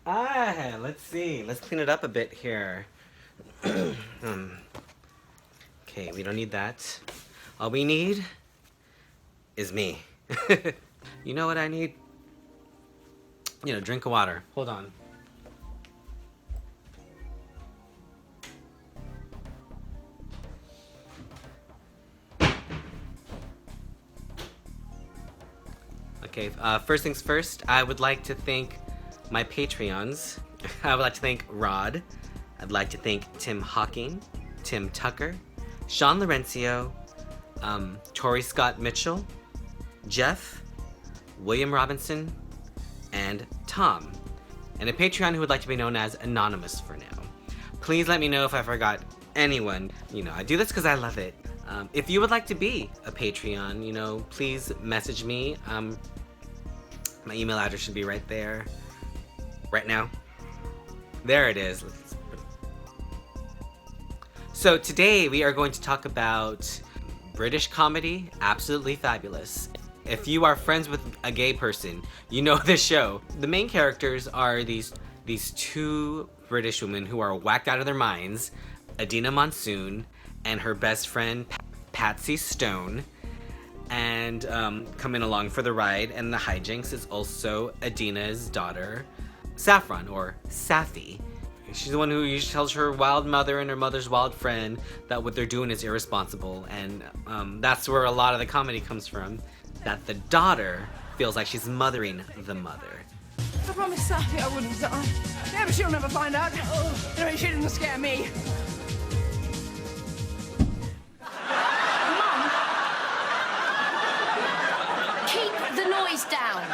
Let's see. Let's clean it up a bit here. Okay, we don't need that. All we need is me. You know what I need? Drink of water. Hold on. Okay, first things first, I would like to thank my Patreons. I would like to thank Rod. I'd like to thank Tim Hawking, Tim Tucker, Sean Laurencio, Tori Scott Mitchell, Jeff, William Robinson, and Tom, and a Patreon who would like to be known as Anonymous for now. Please let me know if I forgot anyone. I do this because I love it. If you would like to be a Patreon, please message me. My email address should be right there. Right now. There it is. So today we are going to talk about British comedy, Absolutely Fabulous. If you are friends with a gay person, you know this show. The main characters are these two British women who are whacked out of their minds, Adina Monsoon and her best friend Patsy Stone. And coming along for the ride and the hijinks is also Adina's daughter, Saffron, or Safi. She's the one who usually tells her wild mother and her mother's wild friend that what they're doing is irresponsible, and that's where a lot of the comedy comes from, that the daughter feels like she's mothering the mother. I promised Safi I wouldn't die. Yeah, but she'll never find out. She didn't scare me. Down.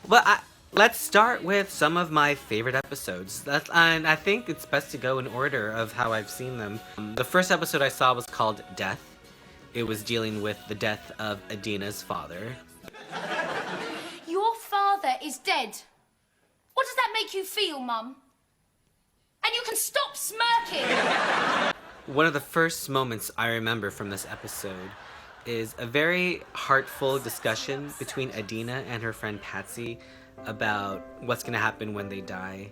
Well, let's start with some of my favorite episodes. And I think it's best to go in order of how I've seen them. The first episode I saw was called Death. It was dealing with the death of Adina's father. Your father is dead. What does that make you feel, Mum? And you can stop smirking! One of the first moments I remember from this episode is a very heartful discussion between Adina and her friend Patsy about what's going to happen when they die,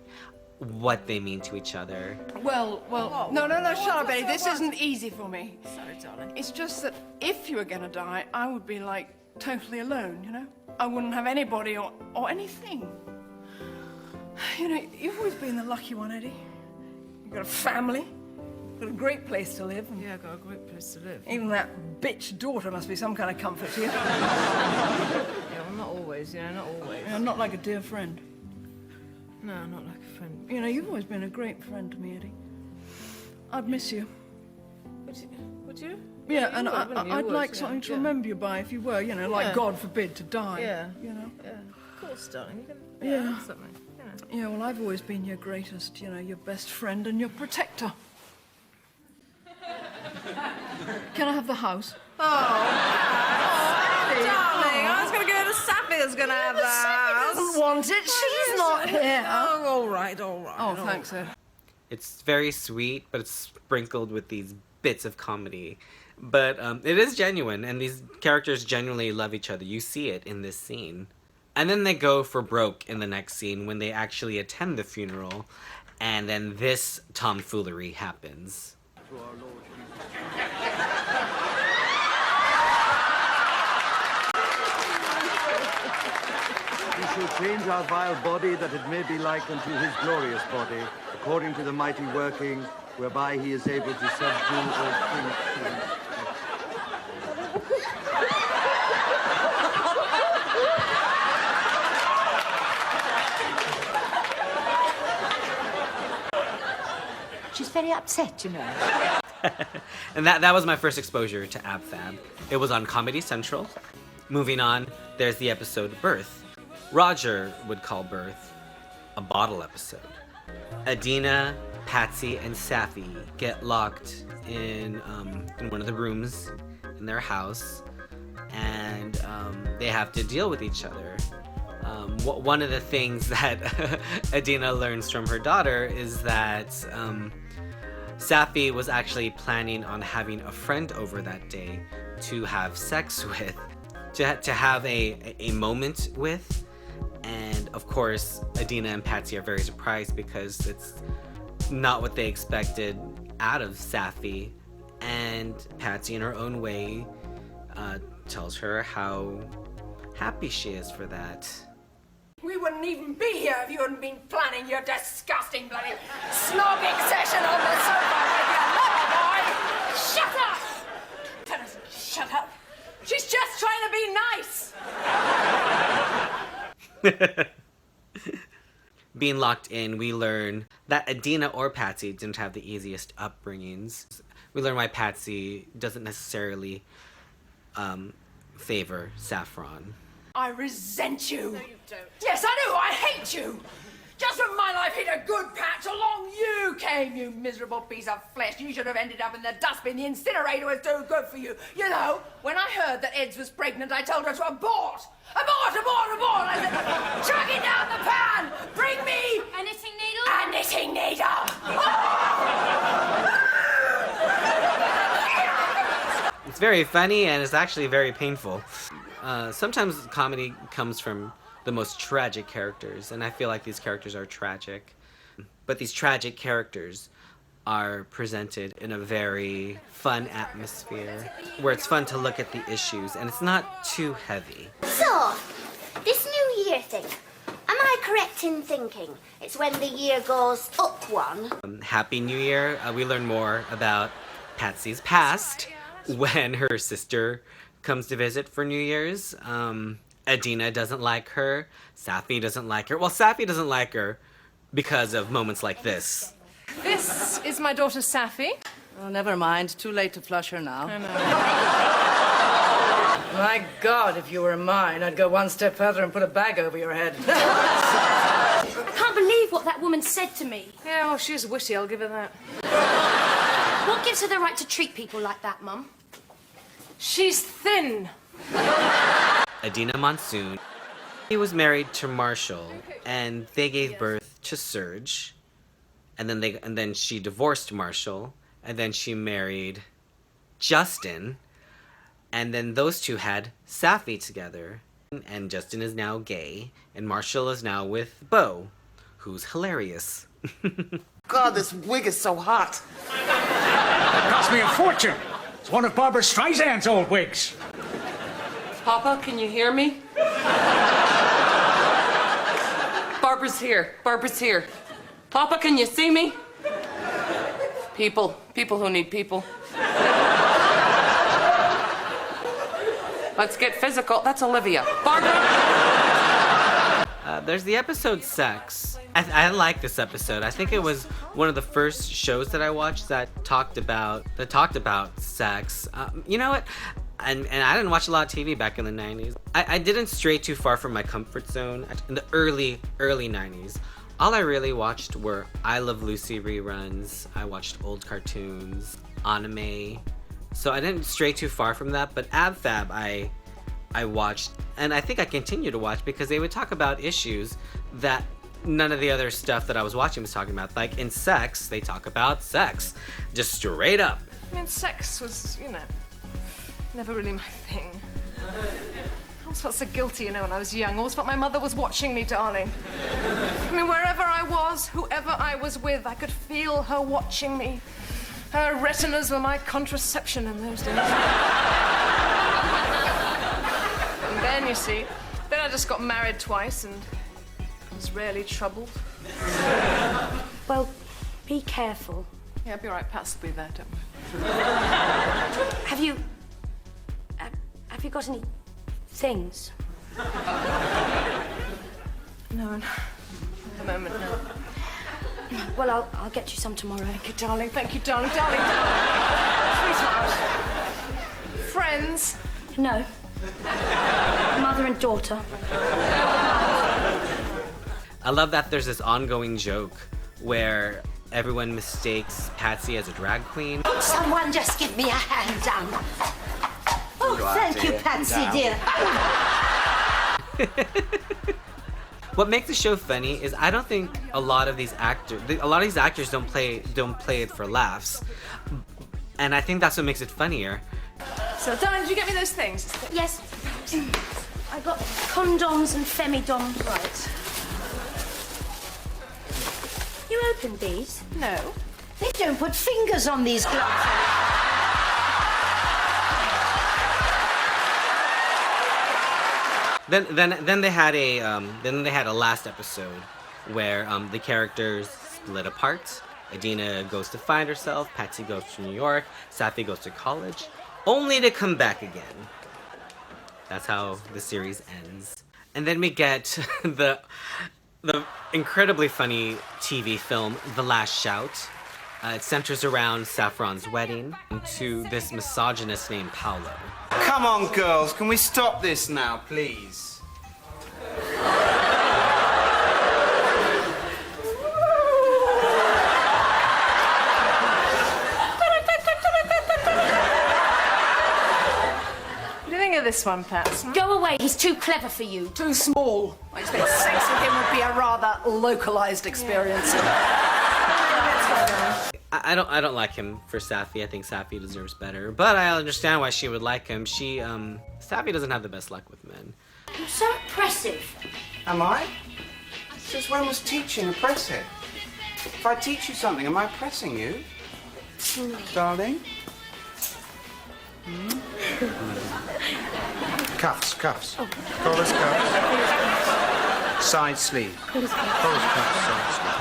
what they mean to each other. Well, no, shut up, Eddie. This isn't easy for me. Sorry, darling. It's just that if you were going to die, I would be, totally alone, I wouldn't have anybody or anything. You've always been the lucky one, Eddie. You've got a family. Got a great place to live. Yeah, got a great place to live. Even that bitch daughter must be some kind of comfort to you. Yeah, well, not always, not always. Yeah, not like a dear friend. No, not like a friend. You've always been a great friend to me, Eddie. I'd miss you. Would you? Yeah, you and would, I'd like something to remember you by if you were, like God forbid to die. Yeah. Yeah, Of course, darling. You can Yeah. something. Yeah, well, I've always been your greatest, your best friend and your protector. Can I have the house? Darling, I was going to go to Safia's going to have the house. Doesn't want it. She's not here. Oh, all right. Oh, thanks, Ed. It's very sweet, but it's sprinkled with these bits of comedy. But it is genuine, and these characters genuinely love each other. You see it in this scene. And then they go for broke in the next scene when they actually attend the funeral, and then this tomfoolery happens. He shall change our vile body that it may be like unto his glorious body, according to the mighty working whereby he is able to subdue all things. She's very upset, And that was my first exposure to AbFab. It was on Comedy Central. Moving on, there's the episode Birth. Roger would call Birth a bottle episode. Adina, Patsy, and Safi get locked in one of the rooms in their house, and they have to deal with each other. One of the things that Adina learns from her daughter is that Safi was actually planning on having a friend over that day to have sex with, to have a moment with, And of course, Adina and Patsy are very surprised because it's not what they expected out of Safi. And Patsy, in her own way, tells her how happy she is for that. We wouldn't even be here if you hadn't been planning your disgusting bloody snogging session on the sofa with your lover boy. Shut up! Tennyson, shut up. She's just trying to be nice. Being locked in, we learn that Adina or Patsy didn't have the easiest upbringings. We learn why Patsy doesn't necessarily favor Saffron. I resent you. No, you don't. Yes, I do. I hate you. Just when my life hit a good patch, along you came, you miserable piece of flesh. You should have ended up in the dustbin. The incinerator was too good for you. You know, when I heard that Eds was pregnant, I told her to abort. Abort, abort, abort. I said, chuck it down the pan. Bring me A knitting needle? a knitting needle. It's very funny and it's actually very painful. Sometimes comedy comes from the most tragic characters, and I feel like these characters are tragic. But these tragic characters are presented in a very fun atmosphere, where it's fun to look at the issues, and it's not too heavy. So, this New Year thing, am I correct in thinking it's when the year goes up one? Happy New Year. We learn more about Patsy's past when her sister comes to visit for New Year's. Adina doesn't like her. Safi doesn't like her. Well, Safi doesn't like her because of moments like this. This is my daughter Safi. Oh, never mind. Too late to flush her now. I know. My God, if you were mine, I'd go one step further and put a bag over your head. I can't believe what that woman said to me. Yeah, well, she's witty, I'll give her that. What gives her the right to treat people like that, Mum? She's thin. Adina Monsoon. He was married to Marshall, and they gave birth to Serge. And then she divorced Marshall, and then she married Justin, and then those two had Safi together. And Justin is now gay, and Marshall is now with Beau, who's hilarious. God, this wig is so hot. It cost me a fortune. It's one of Barbara Streisand's old wigs. Papa, can you hear me? Barbara's here. Barbara's here. Papa, can you see me? People who need people. Let's get physical. That's Olivia. Barbara! There's the episode Sex. I like this episode. I think it was one of the first shows that I watched that talked about sex. You know what? And I didn't watch a lot of TV back in the 90s. I didn't stray too far from my comfort zone in the early 90s. All I really watched were I Love Lucy reruns. I watched old cartoons, anime. So I didn't stray too far from that, but Ab Fab I watched, and I think I continue to watch because they would talk about issues that none of the other stuff that I was watching was talking about. Like in Sex, they talk about sex. Just straight up. I mean, sex was, never really my thing. I always felt so guilty, when I was young. I always felt my mother was watching me, darling. I mean, wherever I was, whoever I was with, I could feel her watching me. Her retinas were my contraception in those days. And then, you see, I just got married twice and was rarely troubled. Well, be careful. Yeah, I'll be all right. Pats will be there, don't worry. Have you got any things? No, at the moment, no. Well, I'll get you some tomorrow. Thank you, darling. Thank you, darling. Darling. Sweetheart. Friends? No. Mother and daughter. I love that there's this ongoing joke where everyone mistakes Patsy as a drag queen. Someone just give me a hand down. Oh, thank you, Patsy, dear. What makes the show funny is I don't think a lot of these actors don't play it for laughs, and I think that's what makes it funnier. So, darling, did you get me those things? Yes. I I got condoms and femidoms. Right. You opened these? No. They don't put fingers on these gloves. Then they had a last episode where the characters split apart. Adina goes to find herself, Patsy goes to New York, Safi goes to college, only to come back again. That's how the series ends. And then we get the incredibly funny TV film, The Last Shout. It centers around Saffron's wedding to this misogynist named Paolo. Come on, girls, can we stop this now, please? What do you think of this one, Pat? Go away, he's too clever for you. Too small. I expect sex with him would be a rather localized experience. I don't like him for Safi. I think Safi deserves better. But I understand why she would like him. Safi doesn't have the best luck with men. You're so oppressive. Am I? Since when was teaching oppressive? If I teach you something, am I oppressing you? Darling? Cuffs. Collar's cuffs. Side sleeve. Collar's cuffs, side sleeve.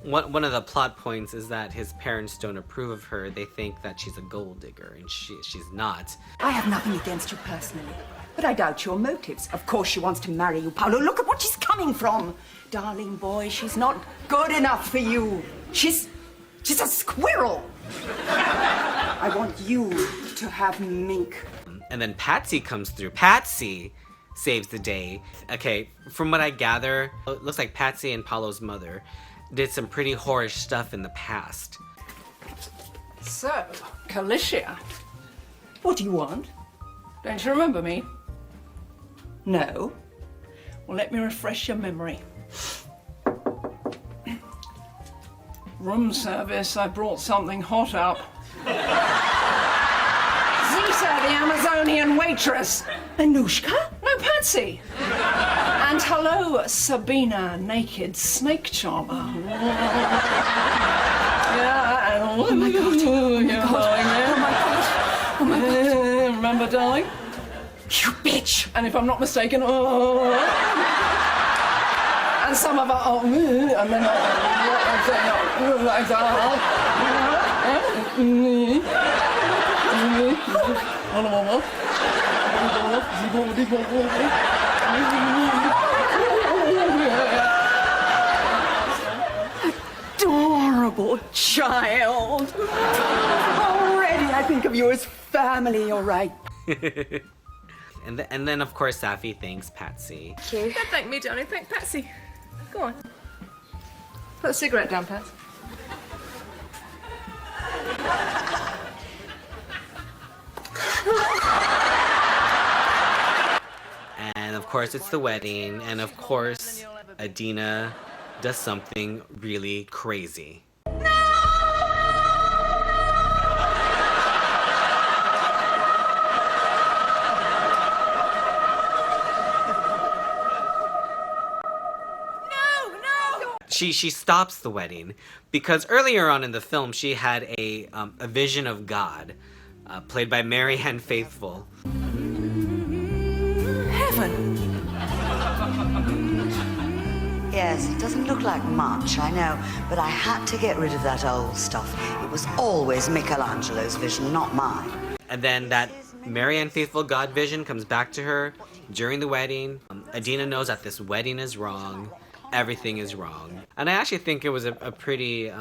One of the plot points is that his parents don't approve of her. They think that she's a gold digger, and she's not. I have nothing against you personally, but I doubt your motives. Of course she wants to marry you, Paolo. Look at what she's coming from. Darling boy, she's not good enough for you. She's a squirrel. I want you to have Mink. And then Patsy comes through. Patsy saves the day. Okay, from what I gather, it looks like Patsy and Paolo's mother did some pretty whorish stuff in the past. So, Calicia, what do you want? Don't you remember me? No? Well, let me refresh your memory. Room service, I brought something hot up. Zita, the Amazonian waitress. Anushka? No, Patsy. And hello, Sabina, naked snake charmer. Yeah, oh my God. Oh my God. Oh my God. Remember, darling? You bitch. And if I'm not mistaken, and some of our, and then like adorable child. Already I think of you as family, all right. And then of course Safi thanks Patsy. Thank you. Don't thank me, darling. Thank Patsy. Go on. Put a cigarette down, Pat. And of course it's the wedding, and of course Adina does something really crazy. She stops the wedding because earlier on in the film she had a vision of God, played by Mary Ann Faithfull. Heaven. Yes, it doesn't look like much, I know, but I had to get rid of that old stuff. It was always Michelangelo's vision, not mine. And then that Mary Ann Faithfull God vision comes back to her during the wedding. Adina knows that this wedding is wrong. Everything is wrong. And I actually think it was a pretty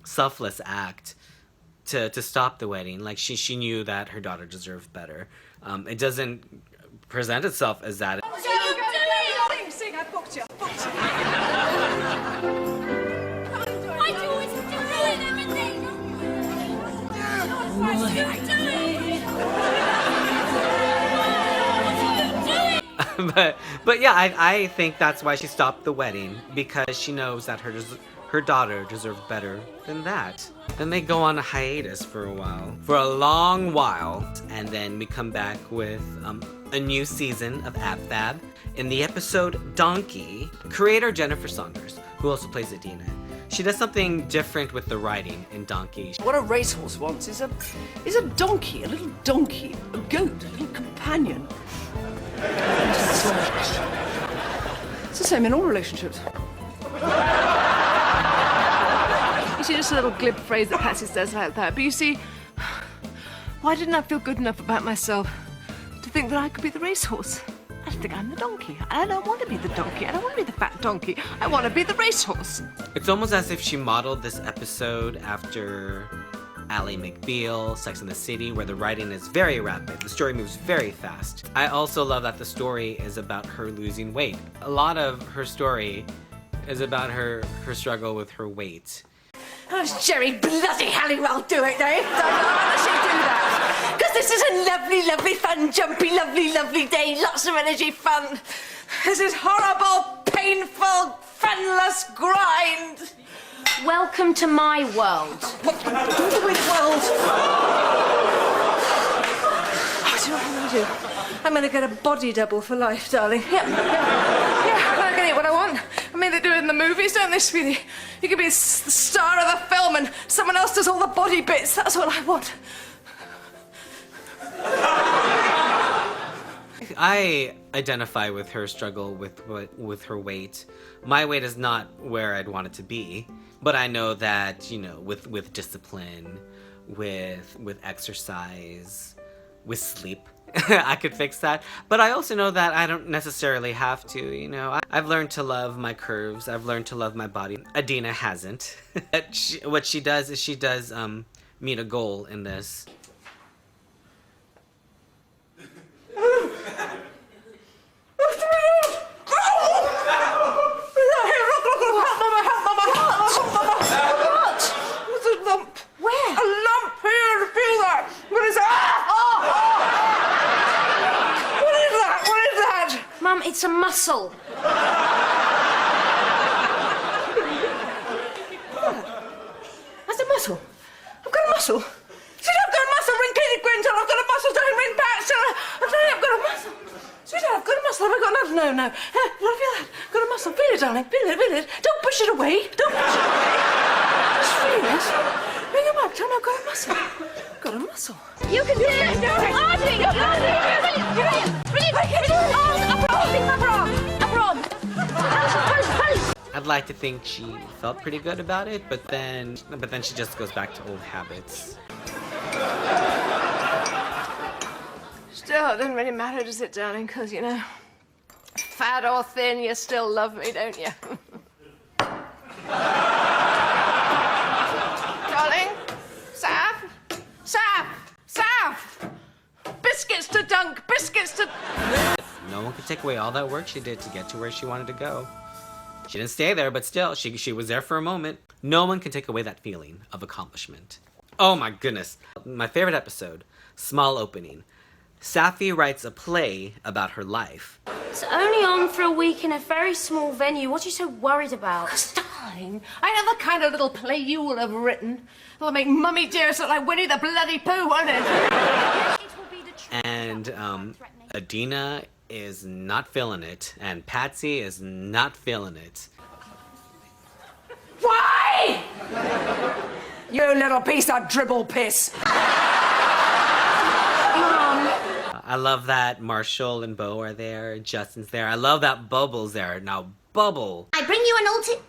selfless act to stop the wedding. Like she knew that her daughter deserved better. It doesn't present itself as that. Sing, I booked you. I do always have to ruin everything. What are you doing? but yeah, I think that's why she stopped the wedding, because she knows that her daughter deserved better than that. Then they go on a hiatus for a long while, and then we come back with a new season of Ab Fab. In the episode Donkey, creator Jennifer Saunders, who also plays Adina, she does something different with the writing in Donkey. What a racehorse wants is a donkey, a little donkey, a goat, a little companion. It's the same in all relationships. You see, just a little glib phrase that Patsy says like that. But you see, why didn't I feel good enough about myself to think that I could be the racehorse? I think I'm the donkey. I don't want to be the donkey. I don't want to be the fat donkey. I want to be the racehorse. It's almost as if she modeled this episode after Ally McBeal, Sex and the City, where the writing is very rapid. The story moves very fast. I also love that the story is about her losing weight. A lot of her story is about her struggle with her weight. How does Jerry bloody Halliwell do it, Dave? How does she do that? Because this is a lovely, lovely, fun, jumpy, lovely, lovely day. Lots of energy, fun. This is horrible, painful, funless grind. Welcome to my world. What do with world? Oh, do you know what I'm going to do? I'm going to get a body double for life, darling. Yeah, I'm going to get what I want. I mean, they do it in the movies, don't they, sweetie? You can be the star of the film and someone else does all the body bits. That's what I want. I identify with her struggle with her weight. My weight is not where I'd want it to be, but I know that, you know, with discipline, with exercise, with sleep, I could fix that. But I also know that I don't necessarily have to, you know. I've learned to love my curves. I've learned to love my body. Adina hasn't. What she does is she does meet a goal in this. Mum, it's a muscle. That's a muscle. I've got a muscle. See, I've got a muscle. Ring Katie Grinton. I've got a muscle. Don't ring back. I'm telling you, I've got a muscle. Sweetheart, I've got a muscle. Have I got another? No. Don't feel that. Got a muscle. Feel it, darling. Feel it. Don't push it away. Don't push it away. Just feel it. Ring him up. Tell him I've got a muscle. I've got a muscle. You can do it. Audrey, you're brilliant. I'd like to think she felt pretty good about it, but then she just goes back to old habits. Still, it doesn't really matter, does it, darling? Because, you know, fat or thin, you still love me, don't you? Darling? Sav! Biscuits to dunk, biscuits to... No one could take away all that work she did to get to where she wanted to go. She didn't stay there, but still, she was there for a moment. No one can take away that feeling of accomplishment. Oh my goodness. My favorite episode, Small Opening. Safi writes a play about her life. It's only on for a week in a very small venue. What are you so worried about? Darling, I know the kind of little play you will have written. It'll make Mummy Dearest look like Winnie the Bloody Pooh, won't it? And Adina is not feeling it, and Patsy is not feeling it. Why? You little piece of dribble piss. I love that Marshall and Bo are there, Justin's there. I love that Bubble's there. Now, Bubble. I bring you an ultimatum.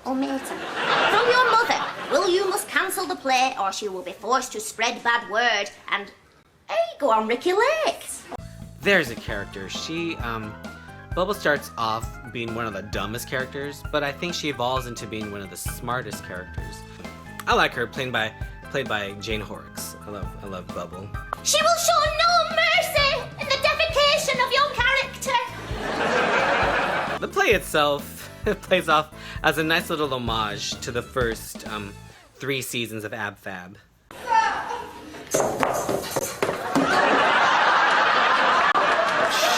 From your mother. Will you must cancel the play or she will be forced to spread bad word and... Hey, go on Ricky Lake. There's a character. Bubble starts off being one of the dumbest characters, but I think she evolves into being one of the smartest characters. I like her, played by Jane Horrocks. I love Bubble. She will show no mercy in the defecation of your character. The play itself plays off as a nice little homage to the first 3 seasons of Ab Fab.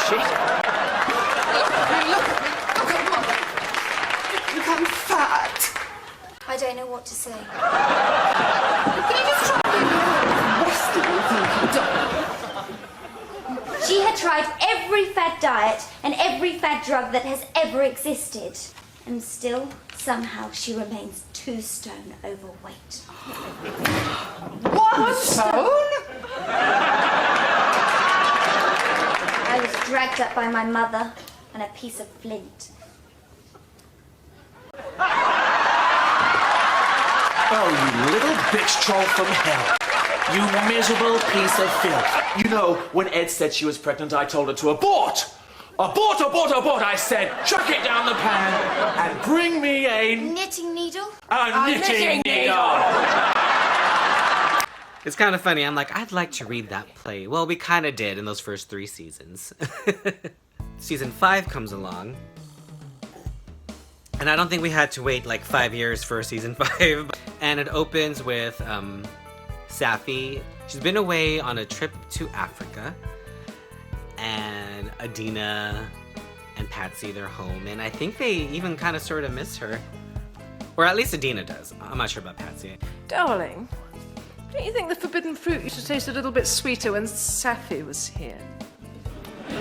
Shit. Look, I'm fat. I don't know what to say. Can you just try and diet and every fad drug that has ever existed. And still, somehow, she remains 2 stone overweight. 1 stone? I was dragged up by my mother and a piece of flint. Oh, you little bitch troll from hell. You miserable piece of filth. You know, when Ed said she was pregnant, I told her to abort. Abort, abort, abort, I said. Chuck it down the pan and bring me a... Knitting needle? A knitting needle. It's kind of funny. I'm like, I'd like to read that play. Well, we kind of did in those first 3 seasons. Season 5 comes along. And I don't think we had to wait like 5 years for season 5. And it opens with Safi. She's been away on a trip to Africa. And Adina and Patsy, they're home. And I think they even kind of sort of miss her. Or at least Adina does. I'm not sure about Patsy. Darling, don't you think the forbidden fruit used to taste a little bit sweeter when Safi was here? I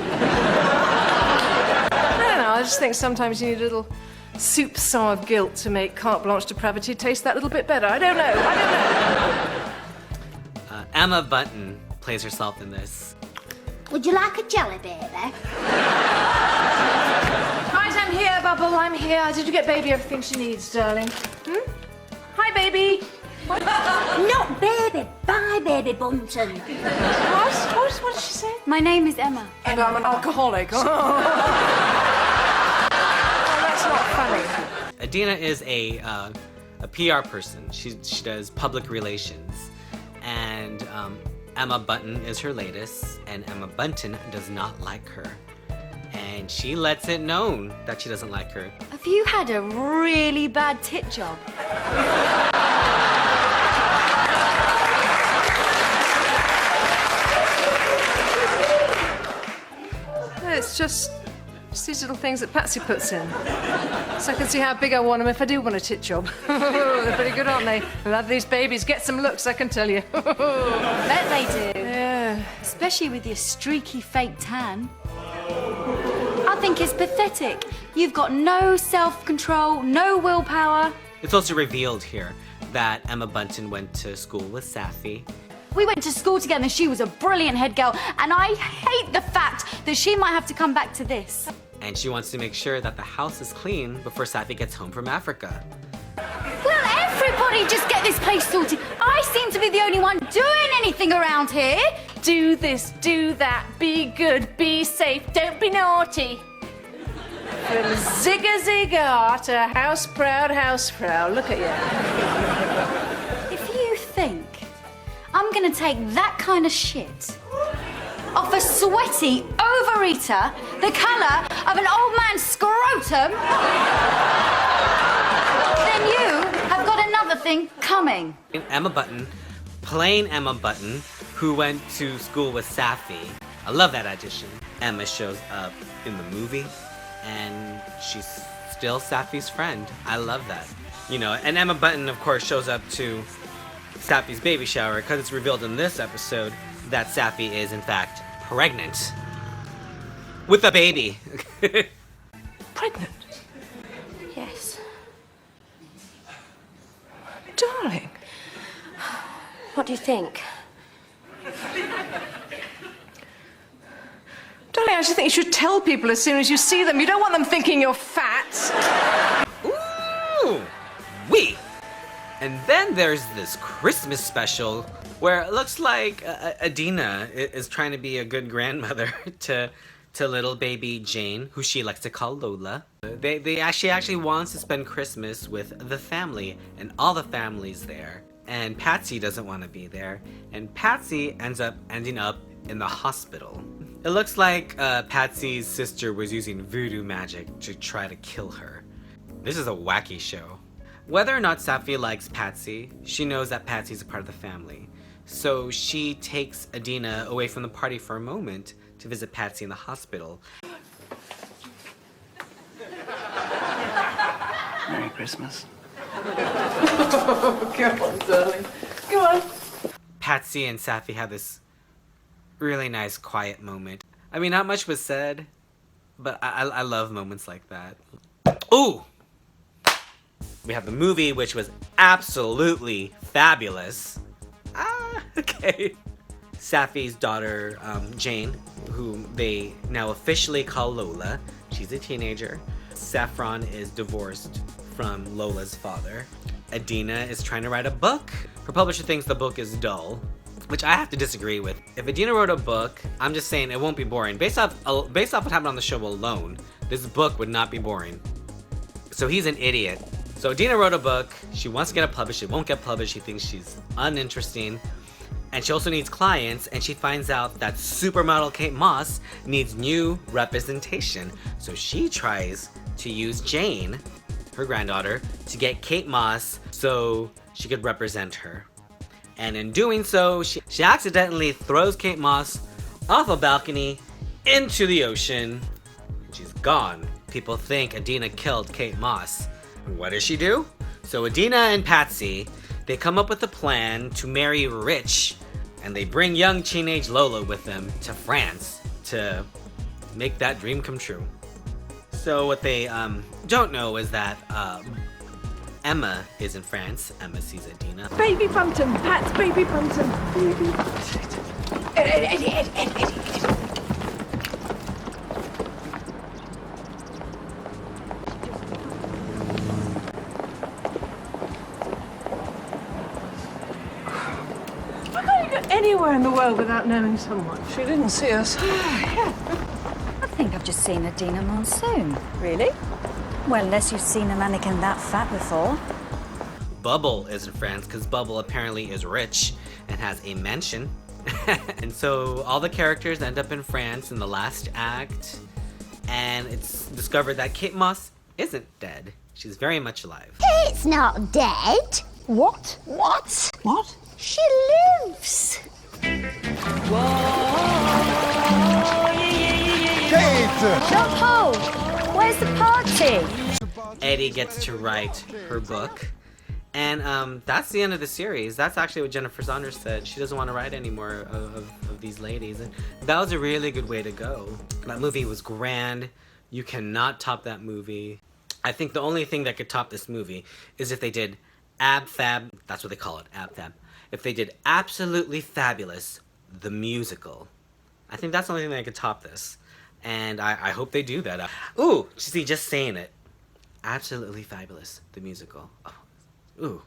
don't know, I just think sometimes you need a little soupçon of guilt to make carte blanche depravity taste that little bit better. I don't know. Emma Bunton plays herself in this. Would you like a jelly, baby? Right, I'm here, Bubble, I'm here. Did you get baby everything she needs, darling? Hi, baby. Not baby, bye, baby Bunton. What did she say? My name is Emma. And I'm an alcoholic. Oh, that's not funny. Adina is a PR person. She does public relations. And Emma Bunton is her latest, and Emma Bunton does not like her. And she lets it known that she doesn't like her. Have you had a really bad tit job? It's just these little things that Patsy puts in. So I can see how big I want them if I do want a tit job. They're pretty good, aren't they? Love these babies. Get some looks, I can tell you. Bet they do. Yeah. Especially with your streaky fake tan. I think it's pathetic. You've got no self-control, no willpower. It's also revealed here that Emma Bunton went to school with Safi. We went to school together and she was a brilliant head girl, and I hate the fact that she might have to come back to this. And she wants to make sure that the house is clean before Safi gets home from Africa. Will everybody just get this place sorted? I seem to be the only one doing anything around here. Do this, do that, be good, be safe, don't be naughty. From Zigga Zigga to house proud, look at you. If you think I'm gonna take that kind of shit off a sweaty overeater the colour of an old man's scrotum, then you have got another thing coming. Emma Bunton, playing Emma Bunton, who went to school with Safi. I love that addition. Emma shows up in the movie, and she's still Safi's friend. I love that. You know, and Emma Bunton, of course, shows up to Safi's baby shower because it's revealed in this episode that Safi is, in fact, pregnant. With a baby. Pregnant? Yes. Darling. What do you think? Darling, I just think you should tell people as soon as you see them. You don't want them thinking you're fat. Ooh! Wee! And then there's this Christmas special where it looks like Adina is trying to be a good grandmother to little baby Jane, who she likes to call Lola. She actually wants to spend Christmas with the family, and all the family's there. And Patsy doesn't want to be there, and Patsy ending up in the hospital. It looks like Patsy's sister was using voodoo magic to try to kill her. This is a wacky show. Whether or not Safi likes Patsy, she knows that Patsy's a part of the family. So she takes Adina away from the party for a moment to visit Patsy in the hospital. Merry Christmas. Come on, darling. Come on. Patsy and Safi have this really nice quiet moment. I mean, not much was said, But I love moments like that. Ooh! We have the movie, which was absolutely fabulous. Okay. Safi's daughter, Jane, who they now officially call Lola. She's a teenager. Saffron is divorced from Lola's father. Adina is trying to write a book. Her publisher thinks the book is dull, which I have to disagree with. If Adina wrote a book, I'm just saying it won't be boring. Based off what happened on the show alone, this book would not be boring. So he's an idiot. So Adina wrote a book. She wants to get it published. It won't get published. She thinks she's uninteresting. And she also needs clients, and she finds out that supermodel Kate Moss needs new representation. So she tries to use Jane, her granddaughter, to get Kate Moss so she could represent her. And in doing so, she accidentally throws Kate Moss off a balcony into the ocean. And she's gone. People think Adina killed Kate Moss. And what does she do? So Adina and Patsy, they come up with a plan to marry rich, and they bring young teenage Lola with them to France to make that dream come true. So what they don't know is that Emma is in France. Emma sees Adina. Baby Bunton, Pat, baby Bunton. Baby Bunton. Anywhere in the world without knowing someone. She didn't see us. I think I've just seen Adina Monsoon. Really? Well, unless you've seen a mannequin that fat before. Bubble is in France because Bubble apparently is rich and has a mansion. And so all the characters end up in France in the last act. And it's discovered that Kate Moss isn't dead. She's very much alive. Kate's not dead. What? What? What? She lives. Jean-Paul, where's the party? Eddie gets to write her book. And that's the end of the series. That's actually what Jennifer Saunders said. She doesn't want to write any more of these ladies. And that was a really good way to go. That movie was grand. You cannot top that movie. I think the only thing that could top this movie is if they did Ab Fab. That's what they call it, Ab Fab. If they did Absolutely Fabulous, the musical. I think that's the only thing that could top this. And I hope they do that. Ooh, see, just saying it. Absolutely Fabulous, the musical. Oh, ooh.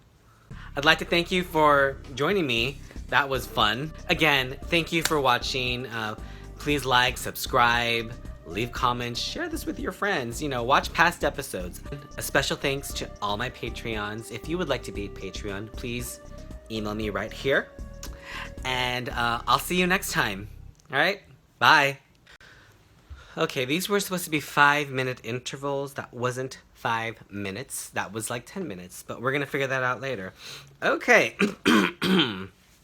I'd like to thank you for joining me. That was fun. Again, thank you for watching. Please like, subscribe, leave comments, share this with your friends. You know, watch past episodes. A special thanks to all my Patreons. If you would like to be a Patreon, please email me right here. And I'll see you next time. All right? Bye. Okay, these were supposed to be 5-minute intervals. That wasn't 5 minutes. That was like 10 minutes. But we're going to figure that out later. Okay.